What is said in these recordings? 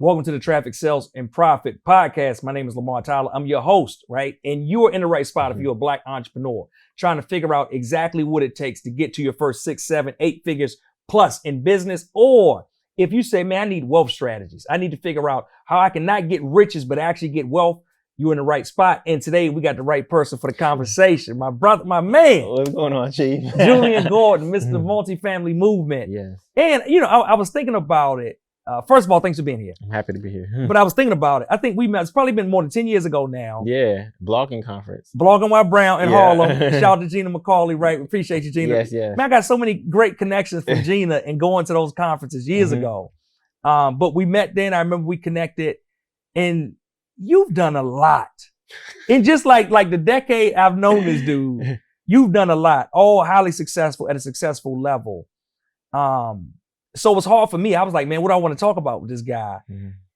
Welcome to the Traffic Sales and Profit Podcast. My name is Lamar Tyler. I'm your host, right? And you're in the right spot if you're a Black entrepreneur trying to figure out exactly what it takes to get to your first 6, 7, 8 figures plus in business. Or if you say, man, I need wealth strategies. I need to figure out how I can not get riches, but actually get wealth. You're in the right spot. And today we got the right person for the conversation. My brother, my man. What's going on, Chief? Jullien Gordon, Mr. Multifamily Movement. Yes. And, you know, I was thinking about it. First of all, thanks for being here. I'm happy to be here. But I was thinking about it. I think we met, it's probably been more than 10 years ago now. Yeah, blogging conference. Blogging while Brown in Harlem. Shout out to Gina McCauley, right? Appreciate you, Gina. Yes, yes. Man, I got so many great connections from Gina and going to those conferences years ago. But we met then. I remember we connected, and you've done a lot. And just like the decade I've known this dude, you've done a lot, all highly successful at a successful level. So it was hard for me. I was like, man, what do I want to talk about with this guy?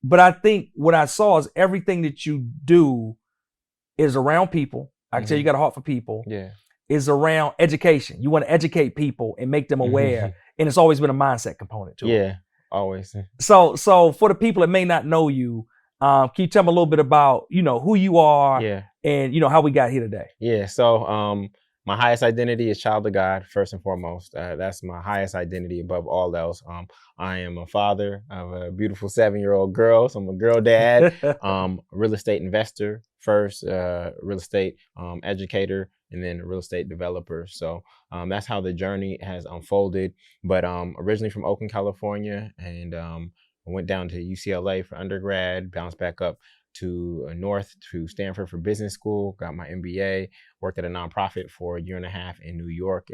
But I think what I saw is everything that you do is around people. I can tell you got a heart for people. Yeah. Is around education. You want to educate people and make them aware. And it's always been a mindset component to it. Yeah, always. So for the people that may not know you, can you tell me a little bit about, you know, who you are and, you know, how we got here today? Yeah. So my highest identity is child of God, first and foremost. That's my highest identity above all else. I am a father of a beautiful 7-year-old girl. So I'm a girl dad, real estate investor first, real estate educator, and then a real estate developer. So that's how the journey has unfolded. But originally from Oakland, California, and I went down to UCLA for undergrad, bounced back up to north to Stanford for business school, got my MBA, worked at a nonprofit for a year and a half in New York.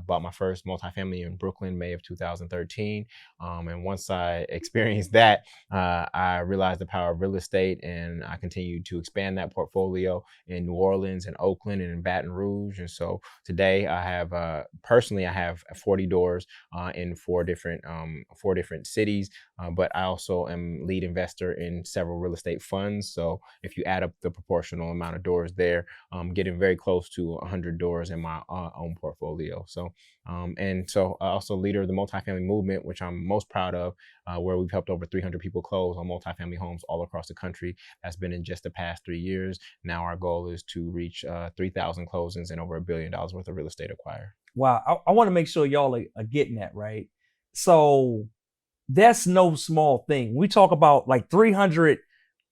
Bought my first multifamily in Brooklyn, May of 2013. And once I experienced that, I realized the power of real estate, and I continued to expand that portfolio in New Orleans and Oakland and in Baton Rouge. And so today I have, personally, I have 40 doors in four different cities, but I also am lead investor in several real estate funds. So if you add up the proportional amount of doors there, getting very close to 100 doors in my own portfolio. So, and so also leader of the multifamily movement, which I'm most proud of, where we've helped over 300 people close on multifamily homes all across the country. That's been in just the past 3 years. Now our goal is to reach 3,000 closings and over $1 billion worth of real estate acquired. Wow. I want to make sure y'all are getting that, right? So that's no small thing. We talk about like 300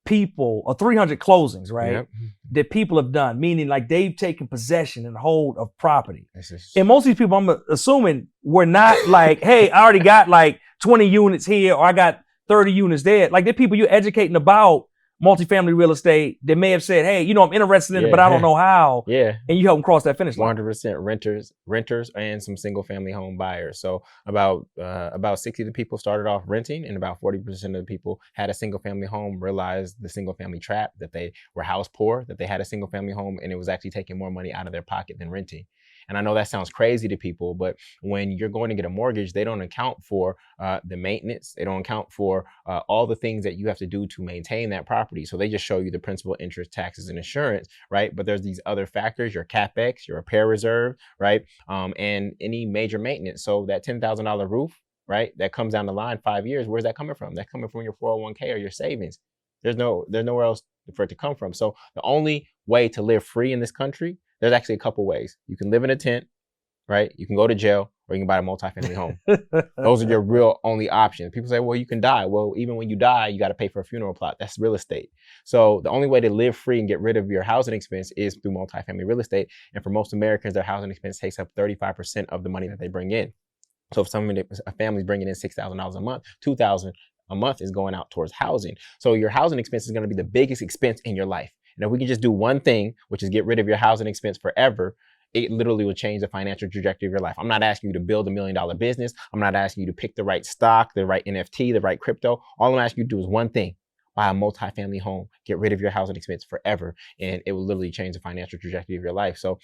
people or 300 closings, right? Yep. That people have done, meaning like they've taken possession and hold of property. And most of these people, I'm assuming, were not like, hey, I already got like 20 units here or I got 30 units there. Like they're people you're educating about multifamily real estate that may have said, hey, you know, I'm interested in it, but I don't know how. Yeah. And you help them cross that finish line. 100% renters and some single family home buyers. So about 60 of the people started off renting, and about 40% of the people had a single family home, realized the single family trap, that they were house poor, that they had a single family home, and it was actually taking more money out of their pocket than renting. And I know that sounds crazy to people, but when you're going to get a mortgage, they don't account for the maintenance. They don't account for all the things that you have to do to maintain that property. So they just show you the principal, interest, taxes, and insurance, right? But there's these other factors, your CapEx, your repair reserve, right? And any major maintenance. So that $10,000 roof, right? That comes down the line 5 years. Where's that coming from? That's coming from your 401k or your savings. There's nowhere else for it to come from. So the only way to live free in this country, there's actually a couple ways. You can live in a tent, right? You can go to jail, or you can buy a multifamily home. Those are your real only options. People say, well, you can die. Well, even when you die, you got to pay for a funeral plot. That's real estate. So the only way to live free and get rid of your housing expense is through multifamily real estate. And for most Americans, their housing expense takes up 35% of the money that they bring in. So if a family's bringing in $6,000 a month, $2,000 a month is going out towards housing. So your housing expense is going to be the biggest expense in your life. And if we can just do one thing, which is get rid of your housing expense forever, it literally will change the financial trajectory of your life. I'm not asking you to build $1 million business. I'm not asking you to pick the right stock, the right NFT, the right crypto. All I'm asking you to do is one thing: buy a multifamily home, get rid of your housing expense forever, and it will literally change the financial trajectory of your life. So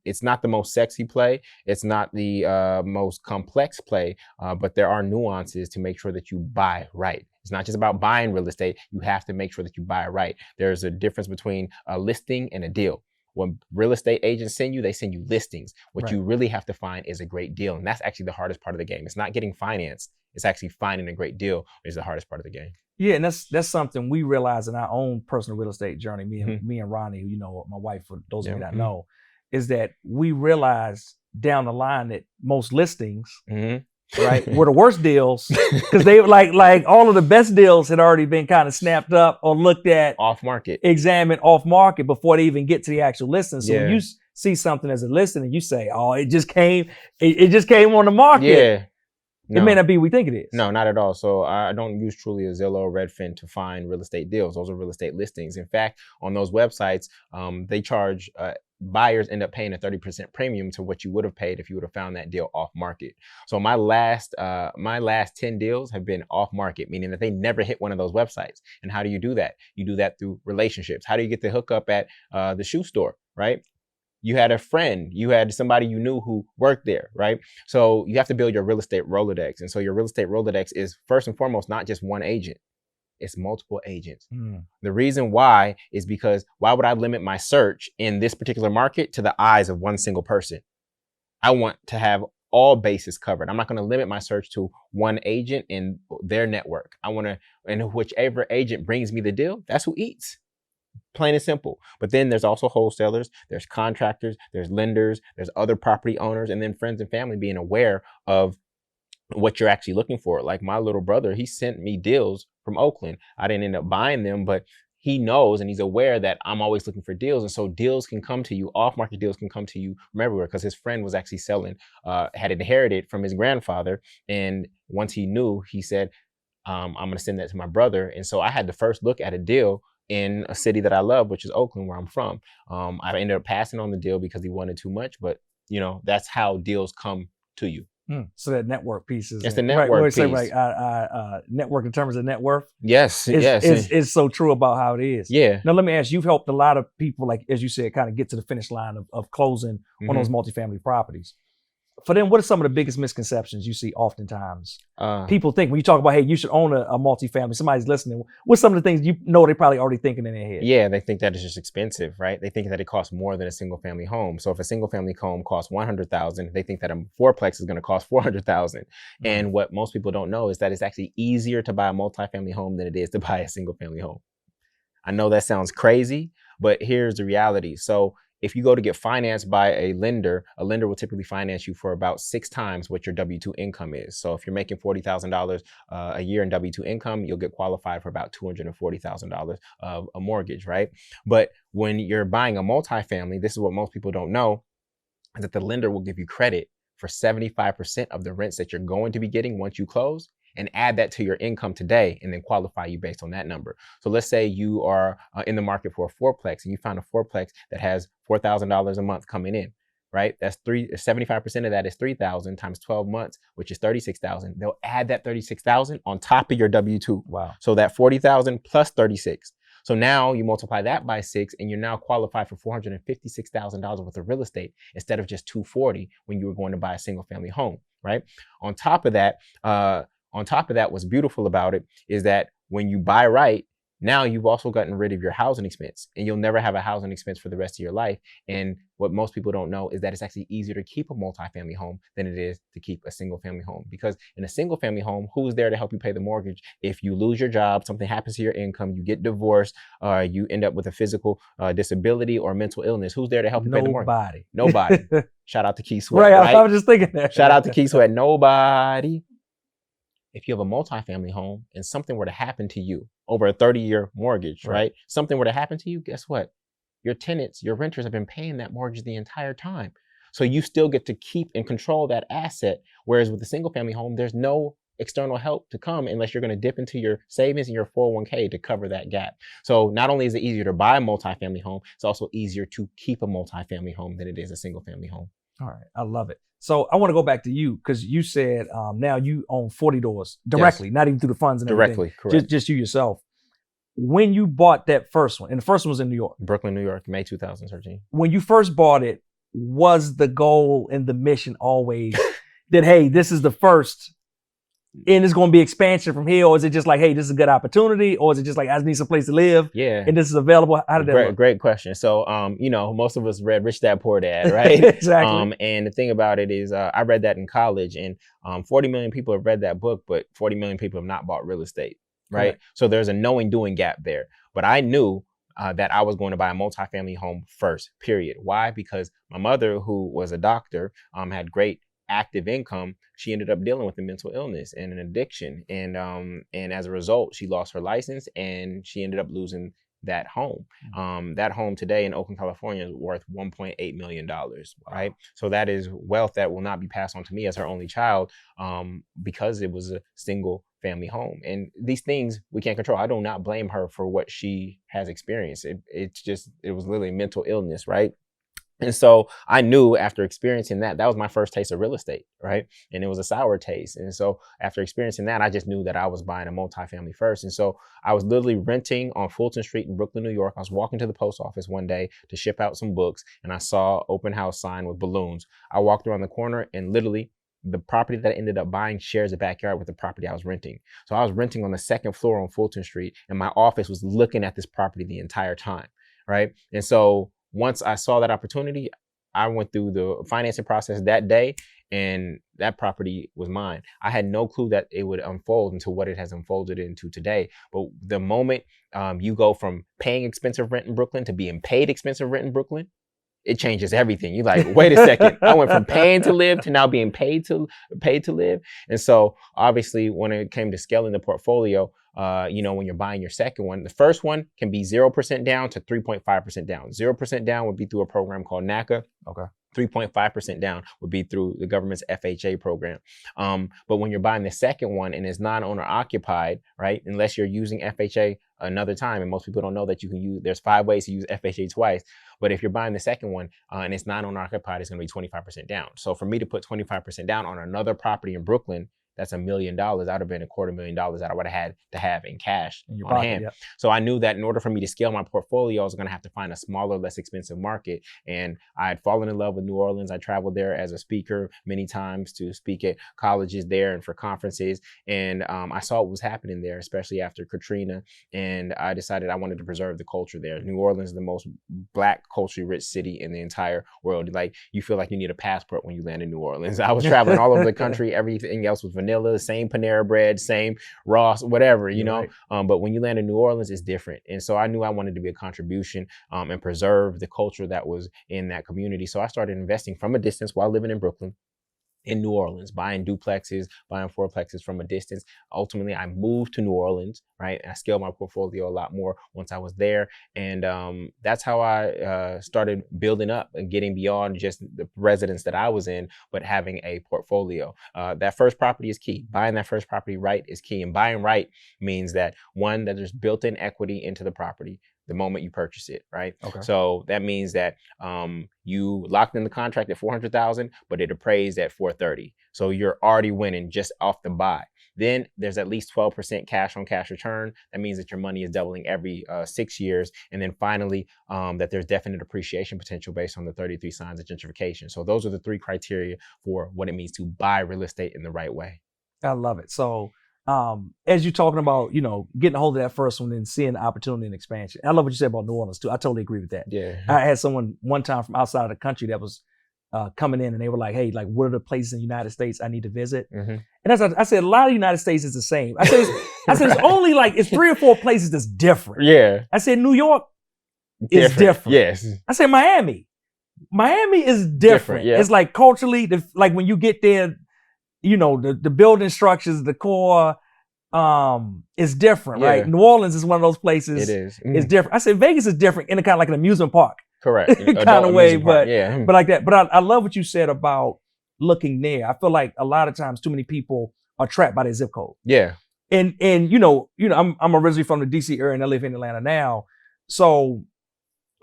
it's not the most sexy play. It's not the most complex play, but there are nuances to make sure that you buy right. It's not just about buying real estate. You have to make sure that you buy it right. There's a difference between a listing and a deal. When real estate agents send you, they send you listings. What you really have to find is a great deal. And that's actually the hardest part of the game. It's not getting financed. It's actually finding a great deal is the hardest part of the game. Yeah, and that's something we realize in our own personal real estate journey. Me and Ronnie, who, you know, my wife, for those of you that know, is that we realize down the line that most listings, right, were the worst deals because they like all of the best deals had already been kind of snapped up or looked at off market, examined off market before they even get to the actual listing. So when you see something as a listing and you say, "Oh, it just came on the market," yeah. No. It may not be what we think it is. No, not at all. So I don't use Trulia, Zillow, Redfin to find real estate deals. Those are real estate listings. In fact, on those websites, they charge buyers end up paying a 30% premium to what you would have paid if you would have found that deal off market. So my last 10 deals have been off market, meaning that they never hit one of those websites. And how do you do that? You do that through relationships. How do you get the hookup at the shoe store, right? You had a friend, you had somebody you knew who worked there, right? So you have to build your real estate Rolodex. And so your real estate Rolodex is first and foremost, not just one agent, it's multiple agents. The reason why is because why would I limit my search in this particular market to the eyes of one single person? I want to have all bases covered. I'm not going to limit my search to one agent and their network. I want to, and whichever agent brings me the deal, that's who eats. Plain and simple. But then there's also wholesalers, there's contractors, there's lenders, there's other property owners, and then friends and family being aware of what you're actually looking for. Like my little brother, he sent me deals from Oakland. I didn't end up buying them, but he knows and he's aware that I'm always looking for deals. And so deals can come to you, off-market deals can come to you from everywhere because his friend was actually selling, had inherited from his grandfather. And once he knew, he said, I'm going to send that to my brother. And so I had to first look at a deal in a city that I love, which is Oakland, where I'm from. I ended up passing on the deal because he wanted too much, but you know, that's how deals come to you. So that network piece is, it's the network piece. Say, like, network in terms of net worth. Yes, is so true about how it is. Yeah. Now let me ask, you've helped a lot of people, like, as you said, kind of get to the finish line of closing on those multifamily properties. For them, what are some of the biggest misconceptions you see oftentimes? People think when you talk about, hey, you should own a multifamily, somebody's listening. What's some of the things you know they're probably already thinking in their head? Yeah, they think that it's just expensive, right? They think that it costs more than a single family home. So if a single family home costs $100,000, they think that a fourplex is going to cost $400,000. And what most people don't know is that it's actually easier to buy a multifamily home than it is to buy a single family home. I know that sounds crazy, but here's the reality. So if you go to get financed by a lender will typically finance you for about 6 times what your W-2 income is. So if you're making $40,000 a year in W-2 income, you'll get qualified for about $240,000 of a mortgage, right? But when you're buying a multifamily, this is what most people don't know, is that the lender will give you credit for 75% of the rents that you're going to be getting once you close, and add that to your income today and then qualify you based on that number. So let's say you are in the market for a fourplex and you find a fourplex that has $4,000 a month coming in, right? That's 75% of that is 3,000 times 12 months, which is 36,000. They'll add that 36,000 on top of your W-2. Wow. So that 40,000 plus 36. So now you multiply that by 6 and you're now qualified for $456,000 worth of real estate instead of just $240 when you were going to buy a single family home, right? On top of that, what's beautiful about it is that when you buy right, now you've also gotten rid of your housing expense and you'll never have a housing expense for the rest of your life. And what most people don't know is that it's actually easier to keep a multifamily home than it is to keep a single family home. Because in a single family home, who's there to help you pay the mortgage? If you lose your job, something happens to your income, you get divorced, you end up with a physical disability or mental illness, who's there to help you pay the mortgage? Nobody. Shout out to Key Sweat. Right? I was just thinking that. Shout out to Key Sweat. Nobody. If you have a multifamily home and something were to happen to you over a 30-year mortgage, right? Something were to happen to you, guess what? Your tenants, your renters have been paying that mortgage the entire time. So you still get to keep and control that asset. Whereas with a single family home, there's no external help to come unless you're going to dip into your savings and your 401k to cover that gap. So not only is it easier to buy a multifamily home, it's also easier to keep a multifamily home than it is a single family home. All right. I love it. So I want to go back to you because you said now you own 40 doors directly, not even through the funds and everything. Directly, correct. Just you yourself. When you bought that first one, and the first one was in New York. Brooklyn, New York, May 2013. When you first bought it, was the goal and the mission always that, hey, this is the first and it's going to be expansion from here, or is it just like, hey, this is a good opportunity, or is it just like, I just need some place to live, Yeah. and this is available? How did that look? Great question. So, most of us read Rich Dad Poor Dad, right? Exactly. And the thing about it is, I read that in college, and 40 million people have read that book, but 40 million people have not bought real estate, right? Correct. So there's a knowing doing gap there. But I knew that I was going to buy a multifamily home first, period. Why? Because my mother, who was a doctor, had great active income. She ended up dealing with a mental illness and an addiction. And as a result, she lost her license and she ended up losing that home. That home today in Oakland, California is worth $1.8 million, right? So that is wealth that will not be passed on to me as her only child, because it was a single family home. And these things we can't control. I do not blame her for what she has experienced. It was literally mental illness, right? And so I knew after experiencing that was my first taste of real estate, right? And it was a sour taste. And so after experiencing that, I just knew that I was buying a multifamily first. And so I was literally renting on Fulton Street in Brooklyn, New York. I was walking to the post office one day to ship out some books, and I saw open house sign with balloons. I walked around the corner, and literally the property that I ended up buying shares a backyard with the property I was renting. So I was renting on the second floor on Fulton Street, and my office was looking at this property the entire time, right? And so once I saw that opportunity, I went through the financing process that day, and that property was mine. I had no clue that it would unfold into what it has unfolded into today. But the moment you go from paying expensive rent in Brooklyn to being paid expensive rent in Brooklyn, it changes everything. You're like, wait a second. I went from paying to live to now being paid to live. And so obviously when it came to scaling the portfolio, when you're buying your second one, the first one can be 0% down to 3.5% down. 0% down would be through a program called NACA. Okay. 3.5% down would be through the government's FHA program. But when you're buying the second one and it's non-owner occupied, right? Unless you're using FHA another time, and most people don't know that you can use, there's 5 ways to use FHA twice. But if you're buying the second one and it's non-owner occupied, it's going to be 25% down. So for me to put 25% down on another property in Brooklyn, that's $1 million. That would have been $250,000 that I would have had to have in cash on hand. Yep. So I knew that in order for me to scale my portfolio, I was going to have to find a smaller, less expensive market. And I had fallen in love with New Orleans. I traveled there as a speaker many times to speak at colleges there and for conferences. And I saw what was happening there, especially after Katrina. And I decided I wanted to preserve the culture there. New Orleans is the most Black, culturally rich city in the entire world. Like, you feel like you need a passport when you land in New Orleans. I was traveling all over the country. Everything else was vanilla, same Panera Bread, same Ross, whatever, you know. Right. But when you land in New Orleans, it's different. And so I knew I wanted to be a contribution and preserve the culture that was in that community. So I started investing from a distance while living in Brooklyn, in New Orleans, buying duplexes, buying fourplexes from a distance. Ultimately, I moved to New Orleans, right? And I scaled my portfolio a lot more once I was there. And that's how I started building up and getting beyond just the residence that I was in, but having a portfolio. That first property is key. Buying that first property right is key. And buying right means that, one, that there's built-in equity into the property the moment you purchase it, right? Okay. So that means that you locked in the contract at $400,000, but it appraised at $430,000. So you're already winning just off the buy. Then there's at least 12% cash on cash return. That means that your money is doubling every 6 years. And then finally, that there's definite appreciation potential based on the 33 signs of gentrification. So those are the 3 criteria for what it means to buy real estate in the right way. I love it. So as you're talking about, getting a hold of that first one and seeing the opportunity and expansion. I love what you said about New Orleans too. I totally agree with that. Yeah. I had someone one time from outside of the country that was coming in, and they were like, hey, like, what are the places in the United States I need to visit? Mm-hmm. And I said, a lot of the United States is the same. I said, it's only like, it's 3 or 4 places that's different. Yeah. I said, New York is different. Yes. I said, Miami is different. Yeah. It's like culturally, like when you get there, the building structures, the core, is different, yeah. Right? New Orleans is one of those places. It is. It's different. I said Vegas is different in a kind of like an amusement park. Correct. kind of way, but yeah. But like that. But I love what you said about looking there. I feel like a lot of times too many people are trapped by their zip code. Yeah. And I'm originally from the DC area and I live in Atlanta now. So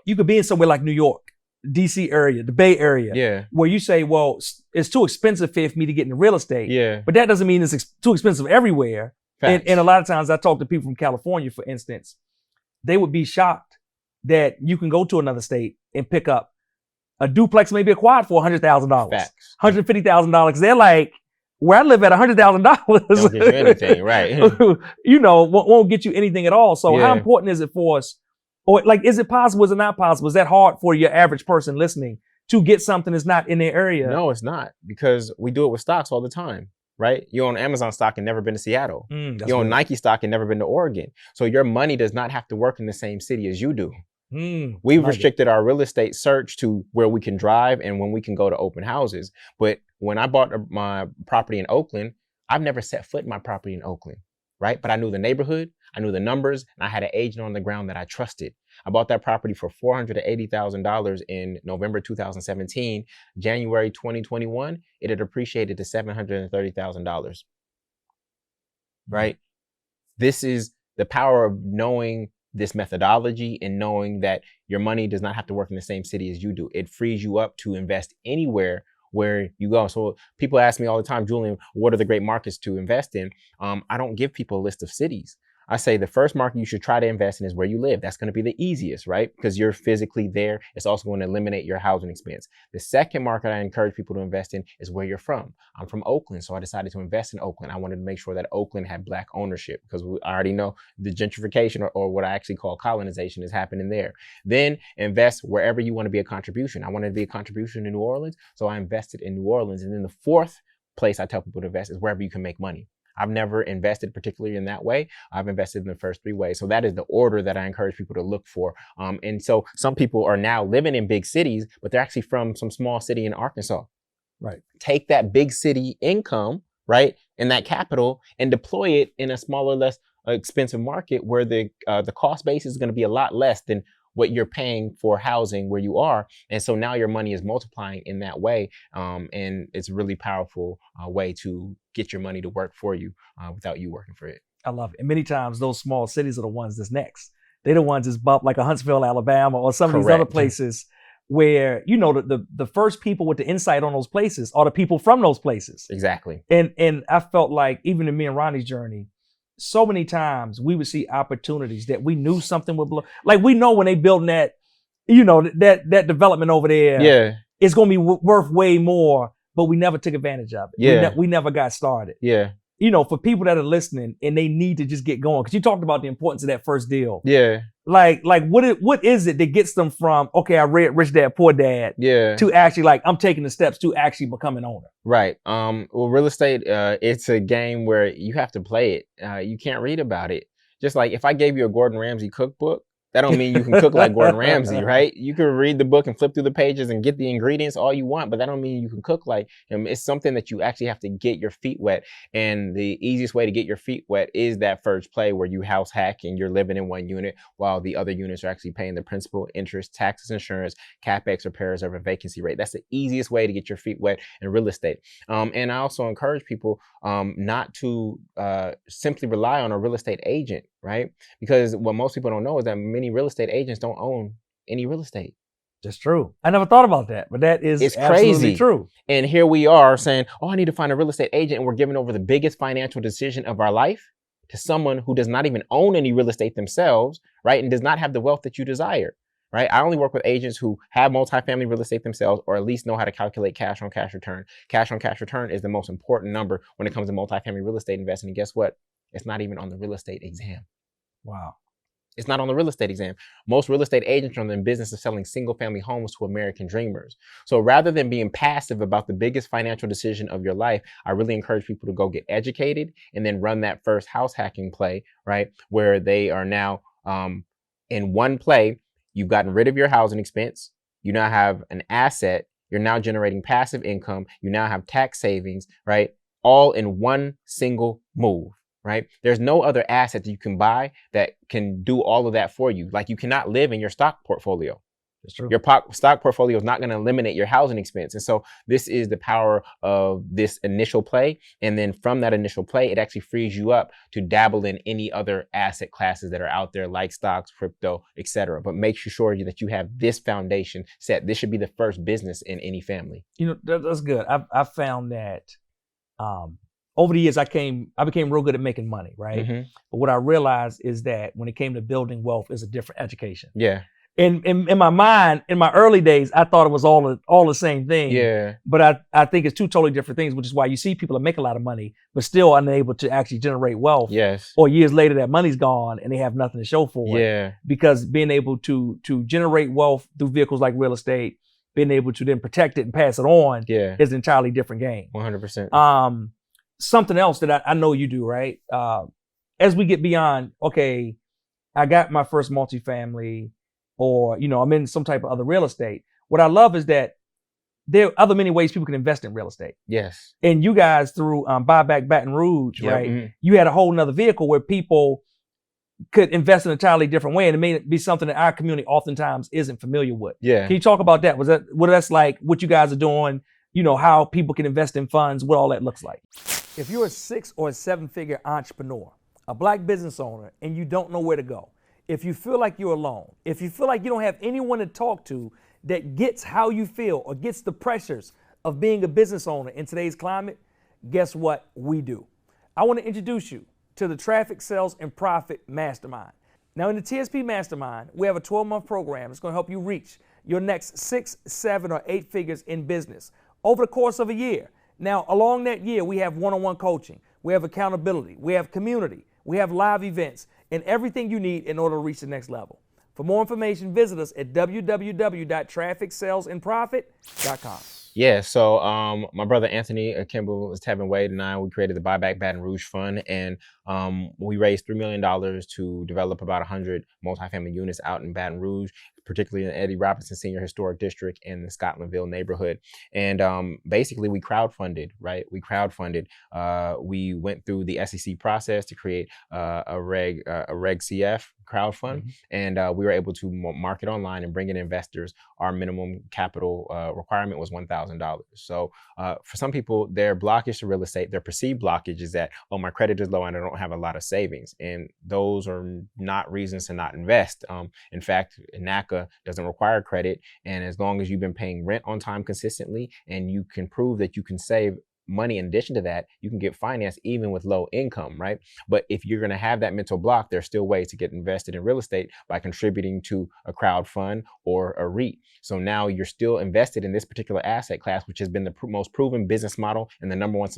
you could be in somewhere like New York, DC area, the Bay Area, yeah, where you say, well, it's too expensive for me to get into real estate. Yeah. But that doesn't mean it's too expensive everywhere. And a lot of times I talk to people from California, for instance, they would be shocked that you can go to another state and pick up a duplex, maybe a quad for $100,000, $150,000. They're like, where I live at $100,000. Don't get you anything, right? You know, won't get you anything at all. So how Yeah. important is it for us? Or like, is it possible? Is it not possible? Is that hard for your average person listening to get something that's not in their area? No, it's not, because we do it with stocks all the time, right? You own Amazon stock and never been to Seattle. That's You own good. Nike stock and never been to Oregon. So your money does not have to work in the same city as you do. We've like it. restricted our real estate search to where we can drive and when we can go to open houses. But when I bought my property in Oakland, I've never set foot in my property in Oakland, right? But I knew the neighborhood, I knew the numbers, and I had an agent on the ground that I trusted. I bought that property for $480,000 in November 2017. January 2021, it had appreciated to $730,000, right? This is the power of knowing this methodology and knowing that your money does not have to work in the same city as you do. It frees you up to invest anywhere where you go. So people ask me all the time, Jullien, what are the great markets to invest in? I don't give people a list of cities. I say the first market you should try to invest in is where you live. That's going to be the easiest, right? Because you're physically there. It's also going to eliminate your housing expense. The second market I encourage people to invest in is where you're from. I'm from Oakland, so I decided to invest in Oakland. I wanted to make sure that Oakland had Black ownership, because I already know the gentrification or what I actually call colonization is happening there. Then invest wherever you want to be a contribution. I wanted to be a contribution in New Orleans, so I invested in New Orleans. And then the fourth place I tell people to invest is wherever you can make money. I've never invested particularly in that way. I've invested in the first three ways. So that is the order that I encourage people to look for. And so some people are now living in big cities, but they're actually from some small city in Arkansas. Right. Take that big city income, right, and that capital and deploy it in a smaller, less expensive market where the cost base is going to be a lot less than what you're paying for housing where you are. And so now your money is multiplying in that way. And it's a really powerful way to get your money to work for you without you working for it. I love it. And many times those small cities are the ones that's next. They're the ones that's bumped, like a Huntsville, Alabama, or some of these other places where, you know, the first people with the insight on those places are the people from those places. Exactly. And I felt like even in me and Ronnie's journey, so many times we would see opportunities that we knew something would blow. Like we know when they building that, you know, that development over there, yeah, it's going to be worth way more, but we never took advantage of it. Yeah. We never got started. Yeah. You know, for people that are listening and they need to just get going, because you talked about the importance of that first deal. Yeah. Like what is it that gets them from, okay, I read Rich Dad, Poor Dad, to actually like, I'm taking the steps to actually become an owner? Right. Well, real estate, it's a game where you have to play it. You can't read about it. Just like if I gave you a Gordon Ramsay cookbook, that don't mean you can cook like Gordon Ramsay, right? You can read the book and flip through the pages and get the ingredients all you want, but that don't mean you can cook like him. It's something that you actually have to get your feet wet. And the easiest way to get your feet wet is that first play where you house hack and you're living in one unit while the other units are actually paying the principal, interest, taxes, insurance, CapEx, repair reserve, and vacancy rate. That's the easiest way to get your feet wet in real estate. And I also encourage people not to simply rely on a real estate agent, right? Because what most people don't know is that many real estate agents don't own any real estate. That's true. I never thought about that, but that is it's absolutely crazy. True. And here we are saying, oh, I need to find a real estate agent, and we're giving over the biggest financial decision of our life to someone who does not even own any real estate themselves, right? And does not have the wealth that you desire, right? I only work with agents who have multifamily real estate themselves, or at least know how to calculate cash on cash return. Cash on cash return is the most important number when it comes to multifamily real estate investing. And guess what? It's not even on the real estate exam. Wow. It's not on the real estate exam. Most real estate agents are in the business of selling single family homes to American dreamers. So rather than being passive about the biggest financial decision of your life, I really encourage people to go get educated and then run that first house hacking play, right? Where they are now in one play, you've gotten rid of your housing expense. You now have an asset. You're now generating passive income. You now have tax savings, right? All in one single move. Right? There's no other asset that you can buy that can do all of that for you. Like you cannot live in your stock portfolio. That's true. Your stock portfolio is not going to eliminate your housing expense. And so this is the power of this initial play. And then from that initial play, it actually frees you up to dabble in any other asset classes that are out there, like stocks, crypto, etc. But make sure that you have this foundation set. This should be the first business in any family. You know, that's good. I found that over the years, I became real good at making money, right? Mm-hmm. But what I realized is that when it came to building wealth, is a different education. Yeah. in my mind, in my early days, I thought it was all the same thing. Yeah. But I think it's two totally different things, which is why you see people that make a lot of money, but still unable to actually generate wealth. Yes. Or years later, that money's gone and they have nothing to show for it. Yeah. Because being able to generate wealth through vehicles like real estate, being able to then protect it and pass it on, is an entirely different game. 100%. Something else that I know you do, right? As we get beyond, okay, I got my first multifamily, or, you know, I'm in some type of other real estate. What I love is that there are other many ways people can invest in real estate. Yes. And you guys through Buyback Baton Rouge, right? Mm-hmm. You had a whole nother vehicle where people could invest in an entirely different way. And it may be something that our community oftentimes isn't familiar with. Yeah. Can you talk about that? What that's like, what you guys are doing, you know, how people can invest in funds, what all that looks like? If you're a 6 or 7 figure entrepreneur, a Black business owner, and you don't know where to go, if you feel like you're alone, if you feel like you don't have anyone to talk to that gets how you feel or gets the pressures of being a business owner in today's climate, guess what we do? I want to introduce you to the Traffic Sales and Profit Mastermind. Now in the TSP Mastermind, we have a 12-month program that's going to help you reach your next 6, 7, or 8 figures in business over the course of a year. Now, along that year, we have one-on-one coaching, we have accountability, we have community, we have live events, and everything you need in order to reach the next level. For more information, visit us at www.trafficsalesandprofit.com. Yeah, so my brother Anthony Kimball, Tevin Wade, and I, we created the Buyback Baton Rouge Fund, and we raised $3 million to develop about 100 multifamily units out in Baton Rouge, particularly in the Eddie Robinson Senior Historic District in the Scotlandville neighborhood. And basically we crowdfunded, right? We we went through the SEC process to create a Reg CF crowdfund, and we were able to market online and bring in investors. Our minimum capital requirement was $1,000. So for some people, their blockage to real estate, their perceived blockage is that, oh, my credit is low and I don't have a lot of savings. And those are not reasons to not invest. In fact, NACA doesn't require credit. And as long as you've been paying rent on time consistently and you can prove that you can save money in addition to that, you can get financed even with low income, right? But if you're going to have that mental block, there's still ways to get invested in real estate by contributing to a crowd fund or a REIT. So now you're still invested in this particular asset class, which has been the most proven business model and the #1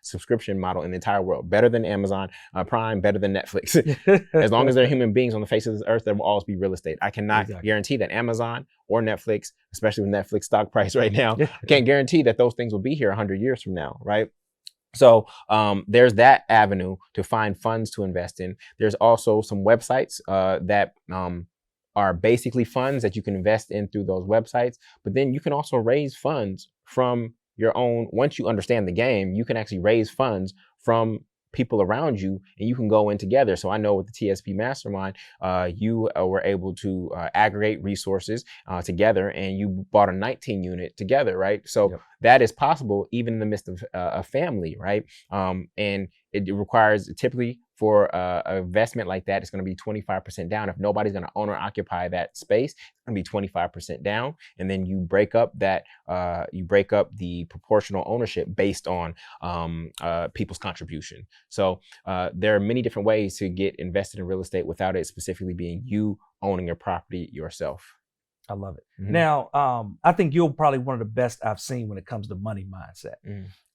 subscription model in the entire world. Better than Amazon Prime, better than Netflix. As long as there are human beings on the face of this earth, there will always be real estate. I cannot guarantee that Amazon or Netflix, especially with Netflix stock price right now, I can't guarantee that those things will be here 100 years from now, right? So there's that avenue to find funds to invest in. There's also some websites that are basically funds that you can invest in through those websites. But then you can also raise funds from your own. Once you understand the game, you can actually raise funds from people around you, and you can go in together. So I know with the TSP Mastermind, you were able to aggregate resources together, and you bought a 19 unit together, right? So that is possible even in the midst of a family, right? And it requires typically for an investment like that, it's going to be 25% down. If nobody's going to own or occupy that space, it's going to be 25% down. And then you break up that, the proportional ownership based on people's contribution. So there are many different ways to get invested in real estate without it specifically being you owning your property yourself. I love it. Now, I think you're probably one of the best I've seen when it comes to money mindset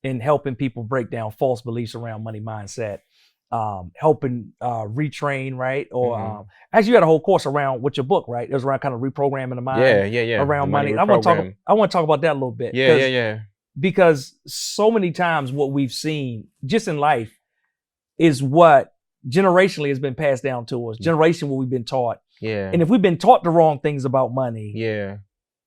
and helping people break down false beliefs around money mindset, helping retrain, right? Or actually, you had a whole course around with your book, right? It was around kind of reprogramming the mind. Around money. I want to talk about that a little bit. Because so many times what we've seen just in life is what generationally has been passed down to us. Generation what we've been taught. And if we've been taught the wrong things about money,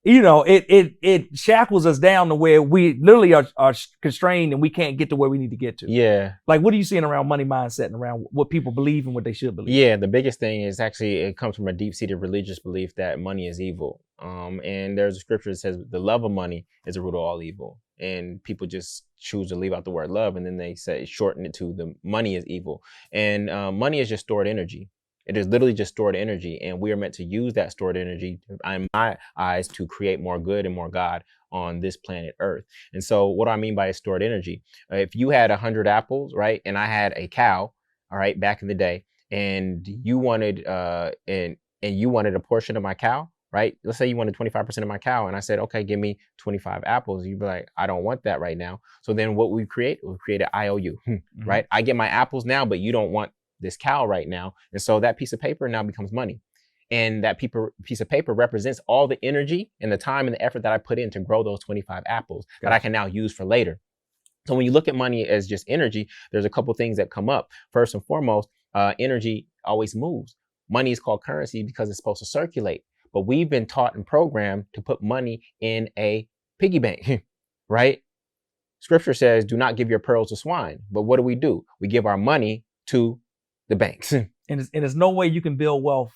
you know, it shackles us down to where we literally are constrained and we can't get to where we need to get to. Like, what are you seeing around money mindset and around what people believe and what they should believe? The biggest thing is actually, it comes from a deep-seated religious belief that money is evil. And there's a scripture that says the love of money is the root of all evil. And people just choose to leave out the word love, and then they say, shorten it to the money is evil. And money is just stored energy. It is literally just stored energy, and we are meant to use that stored energy, in my eyes, to create more good and more God on this planet Earth. And so what do I mean by stored energy? If you had 100 apples, right, and I had a cow, all right, back in the day, and you wanted, and and you wanted a portion of my cow, right? Let's say you wanted 25% of my cow, and I said, okay, give me 25 apples. You'd be like, I don't want that right now. So then what we create an IOU, right? I get my apples now, but you don't want this cow right now. And so that piece of paper now becomes money. And that piece of paper represents all the energy and the time and the effort that I put in to grow those 25 apples that I can now use for later. So when you look at money as just energy, there's a couple things that come up. First and foremost, energy always moves. Money is called currency because it's supposed to circulate. But we've been taught and programmed to put money in a piggy bank, right? Scripture says, do not give your pearls to swine. But what do? We give our money to the banks. And there's no way you can build wealth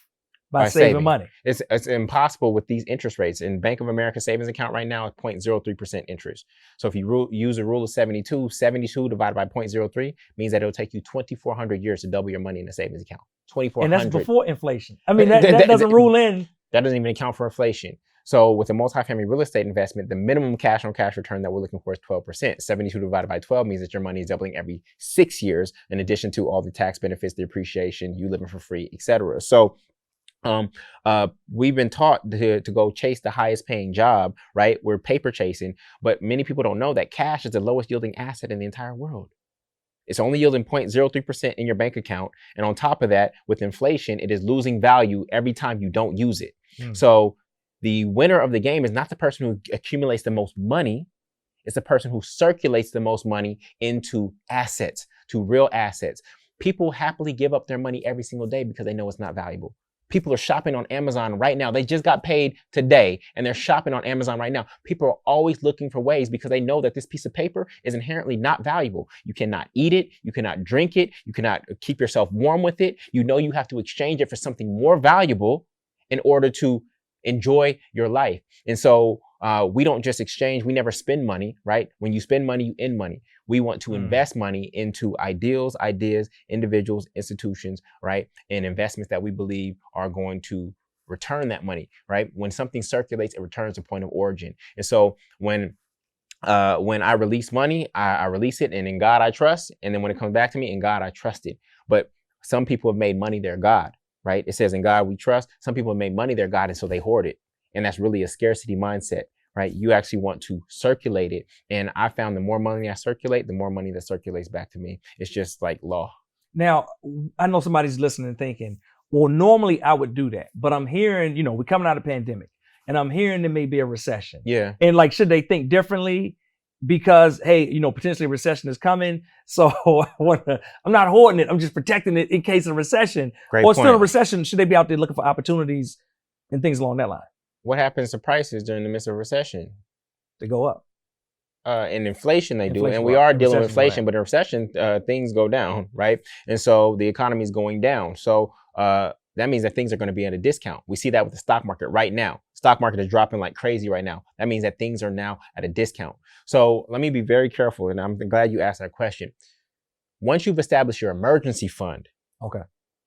by saving money. It's impossible with these interest rates. In Bank of America savings account right now is 0.03% interest. So if you use a rule of 72 divided by 0.03 means that it'll take you 2,400 years to double your money in a savings account. 2,400. And that's before inflation. I mean, that doesn't rule in. That doesn't even account for inflation. So with a multifamily real estate investment, the minimum cash on cash return that we're looking for is 12%. 72 divided by 12 means that your money is doubling every 6 years, in addition to all the tax benefits, the appreciation, you living for free, etc. So we've been taught to go chase the highest paying job, right? We're paper chasing, but many people don't know that cash is the lowest yielding asset in the entire world. It's only yielding 0.03% in your bank account. And on top of that, with inflation, it is losing value every time you don't use it. So the winner of the game is not the person who accumulates the most money. It's the person who circulates the most money into assets, to real assets. People happily give up their money every single day because they know it's not valuable. People are shopping on Amazon right now. They just got paid today and they're shopping on Amazon right now. People are always looking for ways because they know that this piece of paper is inherently not valuable. You cannot eat it. You cannot drink it. You cannot keep yourself warm with it. You know you have to exchange it for something more valuable in order to enjoy your life. And so we don't just exchange. We never spend money, right? When you spend money, you end money. We want to invest money into ideals, ideas, individuals, institutions, right? And investments that we believe are going to return that money, right? When something circulates, it returns to point of origin. And so when I release money, I release it, and in God I trust. And then when it comes back to me, in God I trust it. But some people have made money their God, right? It says in God we trust. Some people have made money their God, and so they hoard it. And that's really a scarcity mindset, right? You actually want to circulate it. And I found the more money I circulate, the more money that circulates back to me. It's just like law. Now, I know somebody's listening and thinking, well, normally I would do that, but I'm hearing, we're coming out of pandemic and I'm hearing there may be a recession. Yeah. And like, should they think differently? Because, hey, potentially a recession is coming. So I'm not hoarding it. I'm just protecting it in case of a recession. Great or point. still a recession, should they be out there looking for opportunities and things along that line? What happens to prices during the midst of a recession? They go up. In inflation, they do. And we are dealing with inflation, but in recession, things go down, right? And so the economy is going down. So that means that things are going to be at a discount. We see that with the stock market right now. Stock market is dropping like crazy right now. That means that things are now at a discount. So let me be very careful. And I'm glad you asked that question. Once you've established your emergency fund, okay,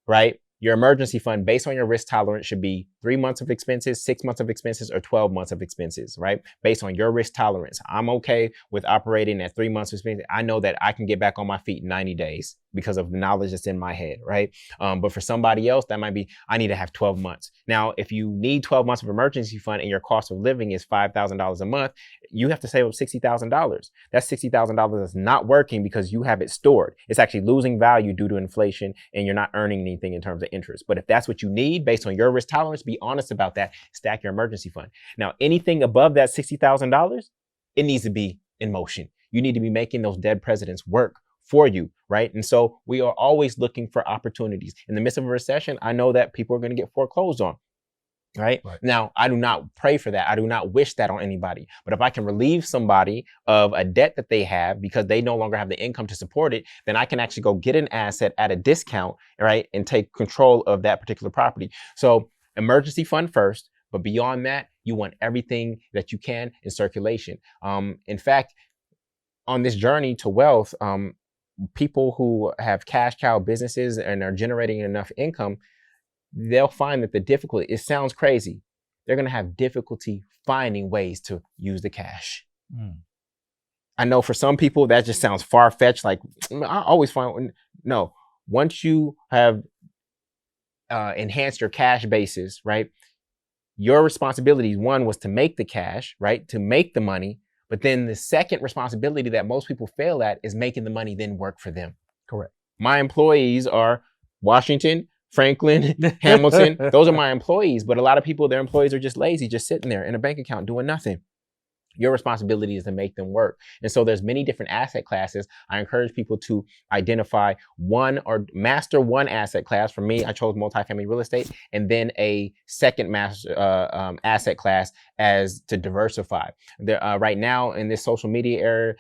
right? Your emergency fund based on your risk tolerance should be 3 months of expenses, 6 months of expenses, or 12 months of expenses, right? Based on your risk tolerance. I'm okay with operating at 3 months of expenses. I know that I can get back on my feet in 90 days because of the knowledge that's in my head, right? But for somebody else, that might be, I need to have 12 months. Now, if you need 12 months of emergency fund and your cost of living is $5,000 a month, you have to save up $60,000. That's $60,000 that's not working because you have it stored. It's actually losing value due to inflation and you're not earning anything in terms of interest. But if that's what you need based on your risk tolerance, be honest about that. Stack your emergency fund. Now, anything above that $60,000, it needs to be in motion. You need to be making those dead presidents work for you, right? And so we are always looking for opportunities. In the midst of a recession, I know that people are going to get foreclosed on. Right? Now, I do not pray for that. I do not wish that on anybody. But if I can relieve somebody of a debt that they have because they no longer have the income to support it, then I can actually go get an asset at a discount, right? And take control of that particular property. So emergency fund first, but beyond that, you want everything that you can in circulation. In fact, on this journey to wealth, people who have cash cow businesses and are generating enough income, they'll find that the difficulty, it sounds crazy, they're going to have difficulty finding ways to use the cash. I know for some people that just sounds far-fetched, like I always find, no, once you have enhanced your cash basis, right? Your responsibility, one, was to make the cash, right? To make the money. But then the second responsibility that most people fail at is making the money then work for them. Correct. My employees are Washington, Franklin, Hamilton. Those are my employees. But a lot of people, their employees are just lazy, just sitting there in a bank account doing nothing. Your responsibility is to make them work. And so there's many different asset classes. I encourage people to identify one or master one asset class. For me, I chose multifamily real estate, and then a second master asset class as to diversify. There, right now in this social media era,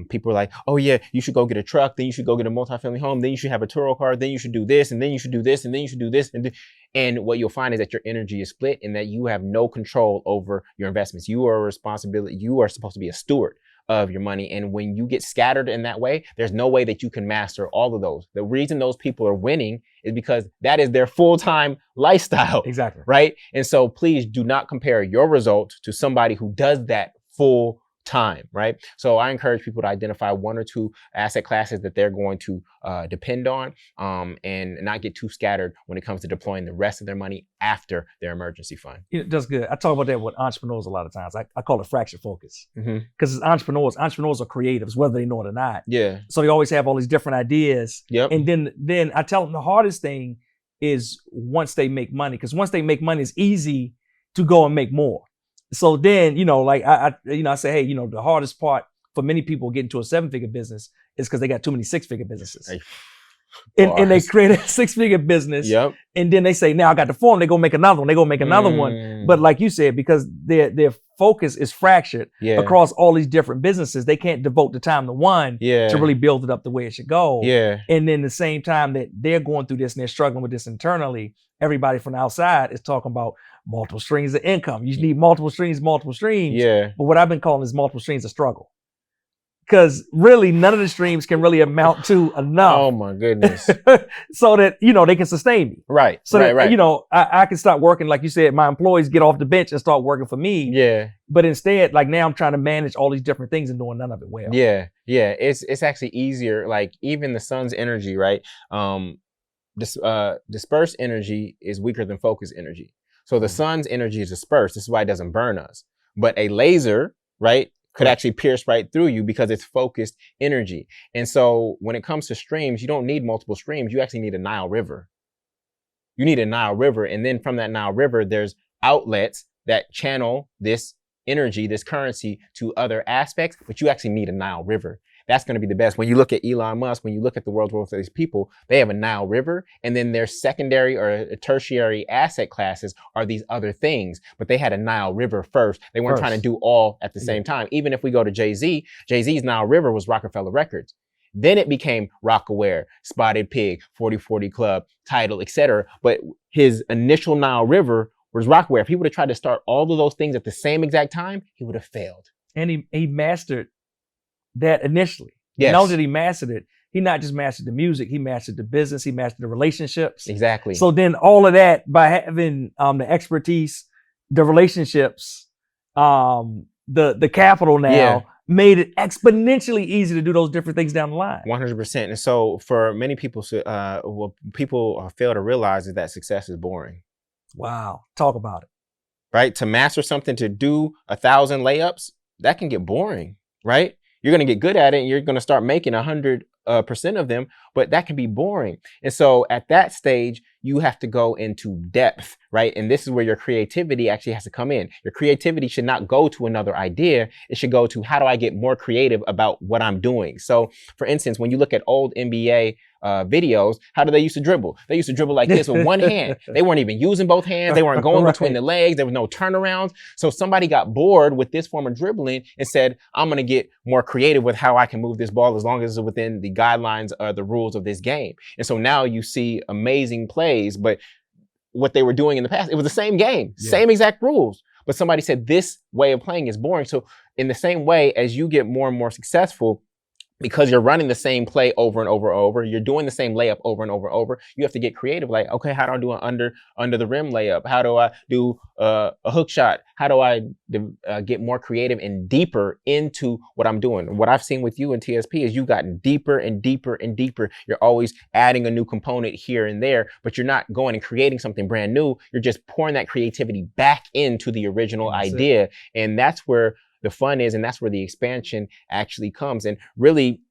people are like, oh yeah, you should go get a truck, then you should go get a multifamily home, then you should have a Turo car, then you should do this, and then you should do this, and then you should do this. And what you'll find is that your energy is split and that you have no control over your investments. You are supposed to be a steward of your money. And when you get scattered in that way, there's no way that you can master all of those. The reason those people are winning is because that is their full-time lifestyle. Exactly. Right? And so please do not compare your results to somebody who does that full time, right? So I encourage people to identify one or two asset classes that they're going to depend on, and not get too scattered when it comes to deploying the rest of their money after their emergency fund. That's good. I talk about that with entrepreneurs a lot of times. I call it fracture focus, Mm-hmm. because as entrepreneurs are creatives, whether they know it or not. Yeah. So they always have all these different ideas. Yep. And then I tell them the hardest thing is once they make money, because once they make money, it's easy to go and make more. So then, like I say, hey, the hardest part for many people getting to a 7-figure business is because they got too many 6-figure businesses. And they create a 6-figure business. Yep. And then they say, now I got the form, they go make another one, they go make another one. But like you said, because their focus is fractured across all these different businesses, they can't devote the time to one to really build it up the way it should go. Yeah. And then the same time that they're going through this and they're struggling with this internally, everybody from the outside is talking about multiple streams of income. You need multiple streams. Yeah. But what I've been calling is multiple streams of struggle. Because really, none of the streams can really amount to enough. Oh my goodness. So that, they can sustain me. Right. So right. that, I can start working, like you said, my employees get off the bench and start working for me. Yeah. But instead, like now I'm trying to manage all these different things and doing none of it well. Yeah. Yeah. It's actually easier. Like even the sun's energy, right? Dispersed energy is weaker than focused energy. So the sun's energy is dispersed. This is why it doesn't burn us. But a laser, right, could actually pierce right through you because it's focused energy. And so when it comes to streams, you don't need multiple streams. You actually need a Nile River. You need a Nile River. And then from that Nile River, there's outlets that channel this energy, this currency to other aspects, but you actually need a Nile River. That's going to be the best. When you look at Elon Musk, when you look at the world's wealth of these people, they have a Nile River, and then their secondary or tertiary asset classes are these other things. But they had a Nile River first. They weren't trying to do all at the same time. Even if we go to Jay-Z, Jay-Z's Nile River was Rockefeller Records. Then it became Rockaware, Spotted Pig, 4040 Club, Tidal, etc. But his initial Nile River was Rockaware. If he would have tried to start all of those things at the same exact time, he would have failed. And he mastered that initially. Yes. Not only did he mastered it, he not just mastered the music, he mastered the business, he mastered the relationships. Exactly. So then all of that, by having the expertise, the relationships, the capital now, made it exponentially easy to do those different things down the line. 100%. And so for many people, what people fail to realize is that success is boring. Wow. Talk about it. Right? To master something, to do 1,000 layups, that can get boring, right? You're going to get good at it and you're going to start making 100% of them, but that can be boring. And so at that stage, you have to go into depth, right? And this is where your creativity actually has to come in. Your creativity should not go to another idea. It should go to, how do I get more creative about what I'm doing? So for instance, when you look at old NBA videos, how do they used to dribble? They used to dribble like this with one hand. They weren't even using both hands. They weren't going between the legs. There was no turnarounds. So somebody got bored with this form of dribbling and said, I'm going to get more creative with how I can move this ball as long as it's within the guidelines or the rules of this game. And so now you see amazing plays, but what they were doing in the past, it was the same game, same exact rules. But somebody said this way of playing is boring. So in the same way, as you get more and more successful, because you're running the same play over and over and over, you're doing the same layup over and over and over. You have to get creative. Like, okay, how do I do an under the rim layup? How do I do a hook shot? How do I get more creative and deeper into what I'm doing? What I've seen with you in TSP is you've gotten deeper and deeper and deeper. You're always adding a new component here and there, but you're not going and creating something brand new. You're just pouring that creativity back into the original idea, and that's where the fun is, and that's where the expansion actually comes. And really,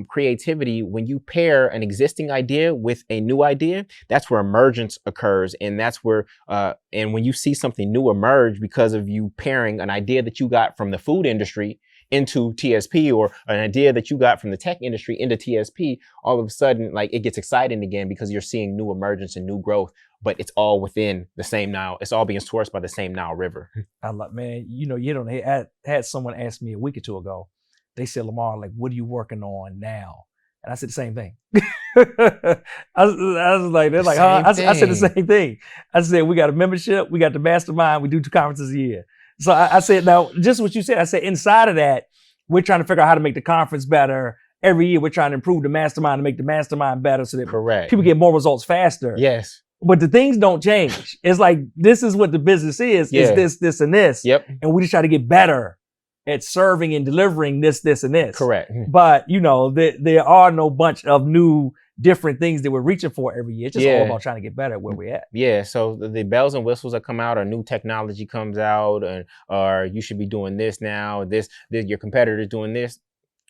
creativity, when you pair an existing idea with a new idea, that's where emergence occurs. And that's where, and when you see something new emerge because of you pairing an idea that you got from the food industry into TSP, or an idea that you got from the tech industry into TSP, all of a sudden, like, it gets exciting again because you're seeing new emergence and new growth, but it's all within the same Nile. It's all being sourced by the same Nile River. I love, man, you don't, I had someone ask me a week or two ago, they said, Lamar, like, what are you working on now? And I said the same thing. I was like, they're like, huh? I said the same thing. I said, we got a membership, we got the mastermind, we do 2 conferences a year. So I said, now, just what you said, I said, inside of that, we're trying to figure out how to make the conference better. Every year, we're trying to improve the mastermind to make the mastermind better so that people get more results faster. Yes. But the things don't change. It's like, this is what the business is. Yeah. It's this, and this. Yep. And we just try to get better at serving and delivering this, and this. Correct. But, there are no bunch of new different things that we're reaching for every year. It's just all about trying to get better at where we're at. Yeah. So the bells and whistles that come out, or new technology comes out, or you should be doing this now, this your competitor's doing this.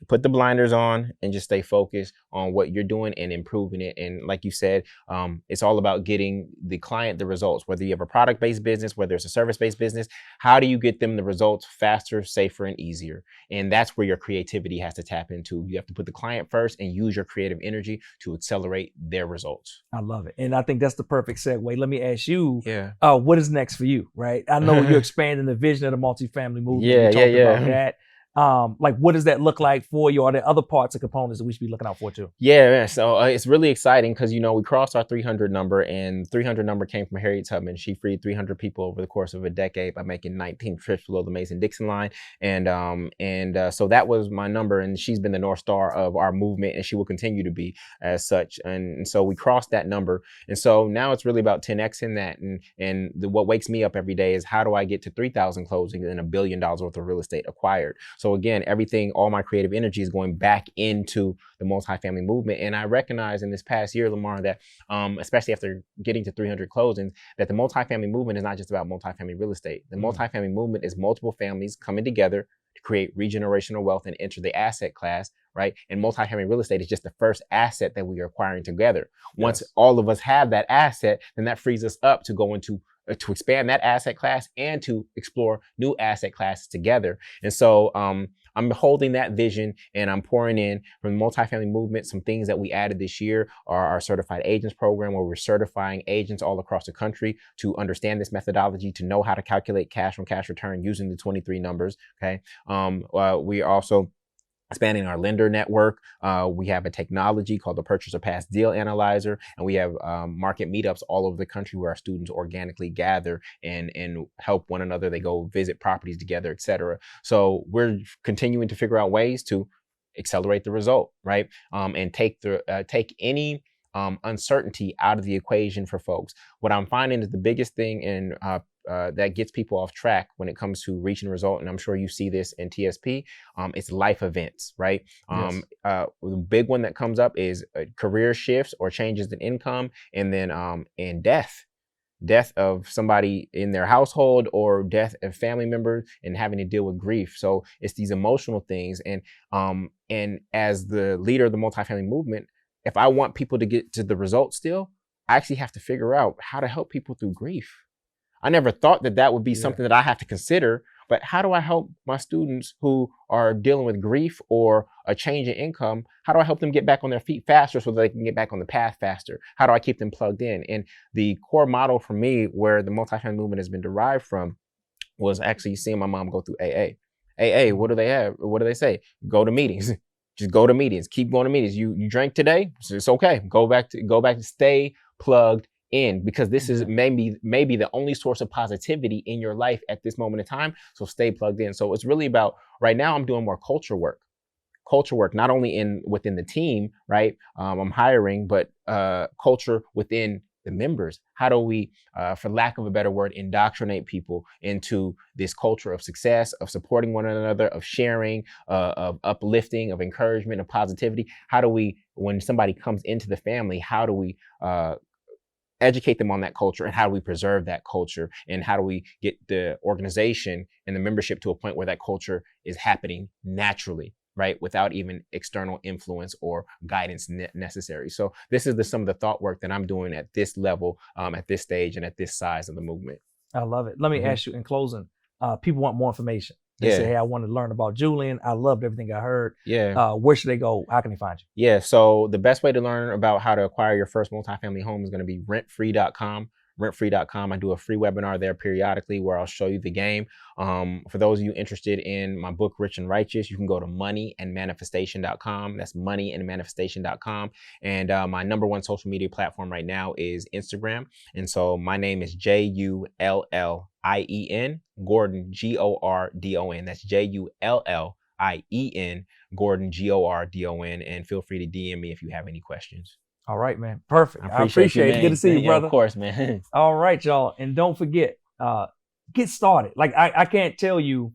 Put the blinders on and just stay focused on what you're doing and improving it. And like you said, it's all about getting the client the results, whether you have a product-based business, whether it's a service-based business. How do you get them the results faster, safer, and easier? And that's where your creativity has to tap into. You have to put the client first and use your creative energy to accelerate their results. I love it. And I think that's the perfect segue. Let me ask you, what is next for you, right? I know you're expanding the vision of the multifamily movement. Yeah. About that. Like, what does that look like for you? Are there other parts or components that we should be looking out for too? Yeah, so it's really exciting because, we crossed our 300 number, and 300 number came from Harriet Tubman. She freed 300 people over the course of a decade by making 19 trips below the Mason-Dixon line. And so that was my number, and she's been the North Star of our movement, and she will continue to be as such. And so we crossed that number. And so now it's really about 10Xing that. And what wakes me up every day is, how do I get to 3,000 closings and $1 billion worth of real estate acquired? So again, all my creative energy is going back into the multifamily movement. And I recognize in this past year, Lamar, that especially after getting to 300 closings, that the multifamily movement is not just about multifamily real estate. The multifamily movement is multiple families coming together to create regenerational wealth and enter the asset class, right? And multifamily real estate is just the first asset that we are acquiring together. Once all of us have that asset, then that frees us up to go into to expand that asset class and to explore new asset classes together. And so I'm holding that vision, and I'm pouring in from the multifamily movement. Some things that we added this year are our certified agents program, where we're certifying agents all across the country to understand this methodology, to know how to calculate cash on cash return using the 23 numbers. Okay. We are also expanding our lender network. We have a technology called the Purchaser Pass Deal Analyzer, and we have market meetups all over the country where our students organically gather and help one another. They go visit properties together, et cetera. So we're continuing to figure out ways to accelerate the result, right? And take any uncertainty out of the equation for folks. What I'm finding is the biggest thing in that gets people off track when it comes to reaching a result, and I'm sure you see this in TSP, it's life events, right? The big one that comes up is career shifts or changes in income, and then and death of somebody in their household, or death of family members, and having to deal with grief. So it's these emotional things, and as the leader of the multifamily movement, if I want people to get to the results still, I actually have to figure out how to help people through grief. I never thought that would be something that I have to consider, but how do I help my students who are dealing with grief or a change in income? How do I help them get back on their feet faster so that they can get back on the path faster? How do I keep them plugged in? And the core model for me, where the multifamily movement has been derived from, was actually seeing my mom go through AA. AA, what do they have? What do they say? Go to meetings. Just go to meetings. Keep going to meetings. You drank today, so it's okay. Go back to stay plugged in, because this is maybe the only source of positivity in your life at this moment in time. So stay plugged in. So it's really about, right now I'm doing more culture work. culture work, not only within the team, right? I'm hiring, but culture within the members. How do we, for lack of a better word, indoctrinate people into this culture of success, of supporting one another, of sharing, of uplifting, of encouragement, of positivity? How do we, when somebody comes into the family, how do we educate them on that culture, and how do we preserve that culture, and how do we get the organization and the membership to a point where that culture is happening naturally, right, without even external influence or guidance necessary? So this is some of the thought work that I'm doing at this level, at this stage, and at this size of the movement. I love it. Let me ask you in closing, people want more information. They say, hey, I want to learn about Jullien. I loved everything I heard. Where should they go? How can they find you? Yeah, so the best way to learn about how to acquire your first multifamily home is going to be rentfree.com. Rentfree.com. I do a free webinar there periodically where I'll show you the game. For those of you interested in my book, Rich and Righteous, you can go to moneyandmanifestation.com. That's moneyandmanifestation.com. And my number one social media platform right now is Instagram. And so my name is Jullien Gordon, Gordon. That's Jullien Gordon, Gordon. And feel free to DM me if you have any questions. All right, man. Perfect. I appreciate it. Good to see you, brother. Of course, man. All right, y'all. And don't forget, get started. Like I can't tell you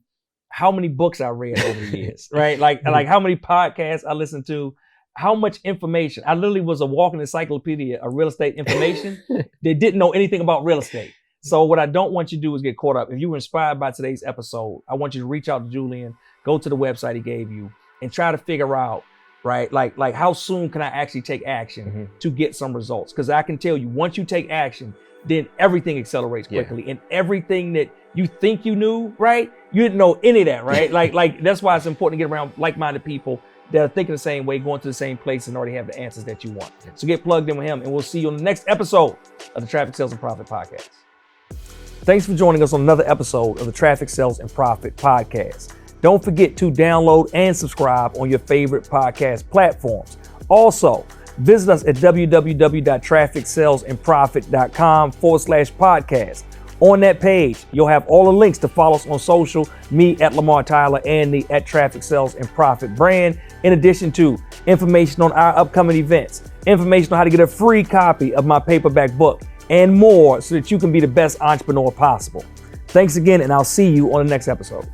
how many books I read over the years, right? Like how many podcasts I listened to, how much information. I literally was a walking encyclopedia of real estate information that didn't know anything about real estate. So what I don't want you to do is get caught up. If you were inspired by today's episode, I want you to reach out to Jullien, go to the website he gave you, and try to figure out, right? Like how soon can I actually take action to get some results? Because I can tell you, once you take action, then everything accelerates quickly. And everything that you think you knew, right? You didn't know any of that, right? like that's why it's important to get around like-minded people that are thinking the same way, going to the same place, and already have the answers that you want. So get plugged in with him, and we'll see you on the next episode of the Traffic, Sales, and Profit Podcast. Thanks for joining us on another episode of the Traffic, Sales, and Profit Podcast. Don't forget to download and subscribe on your favorite podcast platforms. Also, visit us at www.trafficsalesandprofit.com/podcast. On that page, you'll have all the links to follow us on social, me at Lamar Tyler and the at Traffic Sales and Profit brand, in addition to information on our upcoming events, information on how to get a free copy of my paperback book, and more so that you can be the best entrepreneur possible. Thanks again, and I'll see you on the next episode.